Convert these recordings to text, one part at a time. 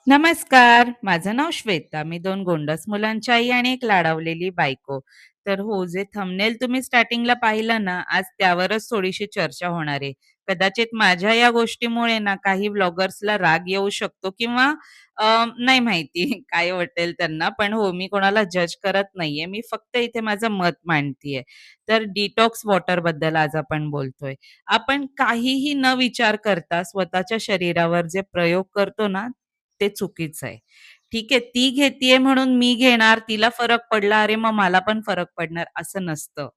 नमस्कार. माझं नाव श्वेता. मी 2 गोंडस मुलांची आई आणि एक लाडावलेली बायको. तर हो, जे थंबनेल तुम्ही स्टार्टिंगला पाहिलं ना, आज त्यावरच थोडीशी चर्चा होणार आहे. कदाचित माझ्या या गोष्टीमुळे ना काही व्लॉगर्सला राग येऊ शकतो किंवा नाही माहिती काय वाटेल त्यांना. पण हो, मी कोणाला जज करत नाहीये. मी फक्त इथे माझं मत मांडतीये. तर डिटॉक्स वॉटरबद्दल आज आपण बोलतोय. आपण काहीही न विचार करता स्वतःच्या शरीरावर जे प्रयोग करतो ना, ते चुकीचं आहे. ठीक आहे, ती घेतीये म्हणून मी घेणार, तिला फरक पडला, अरे मग मला पण फरक पडणार असं नसतं.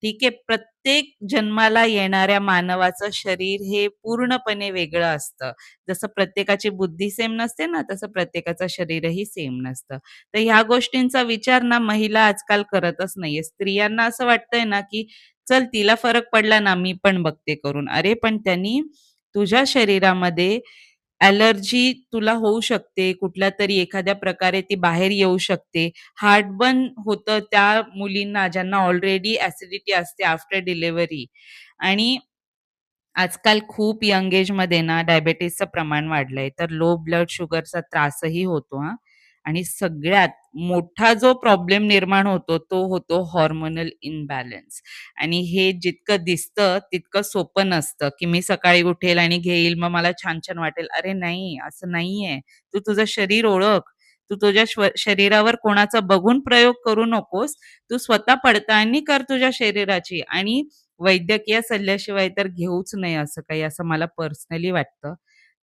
ठीक आहे, प्रत्येक जन्माला येणाऱ्या मानवाचं शरीर हे पूर्णपणे वेगळं असतं. जसं प्रत्येकाची बुद्धी सेम नसते ना, तसं प्रत्येकाचं शरीरही सेम नसतं. तर ह्या गोष्टींचा विचार ना महिला आजकाल करतच नाहीये. स्त्रियांना असं वाटतंय ना, की चल तिला फरक पडला ना, मी पण बघते करून. अरे पण त्यांनी तुझ्या शरीरामध्ये ॲलर्जी तुला होऊ शकते, कुठल्यातरी एखाद्या प्रकारे ती बाहेर येऊ शकते. हार्टबर्न होतं त्या मुलींना ज्यांना ऑलरेडी ॲसिडिटी असते आफ्टर डिलिव्हरी आणि आजकाल खूप यंग एजमध्ये ना डायबिटीजचं प्रमाण वाढलंय, तर लो ब्लड शुगरचा त्रासही होतो हां. आणि सगळ्यात मोठा जो प्रॉब्लेम निर्माण होतो, तो होतो हार्मोनल इम्बॅलन्स. आणि हे जितकं दिसतं, तितकं सोपं नसतं, की मी सकाळी उठेल आणि घेईल, मग मला छान-छान वाटेल. अरे नाही, असं नाहीये. तू तुझं शरीर ओळख. तू तुझ्या शरीरावर कोणाचा बघून प्रयोग करू नकोस. तू स्वतः पडताळणी कर तुझ्या शरीराची आणि वैद्यकीय सल्ल्याशिवाय तर घेऊच नये असं काही, असं मला पर्सनली वाटतं.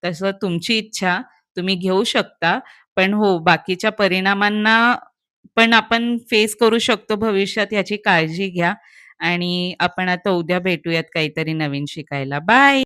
तसं तुमची इच्छा, तुम्ही घेऊ शकता. पण हो, बाकीच्या परिणामांना पण आपण फेस करू शकतो भविष्यात याची काळजी घ्या आणि आपण आता उद्या भेटूयात काहीतरी नवीन शिकायला. बाय.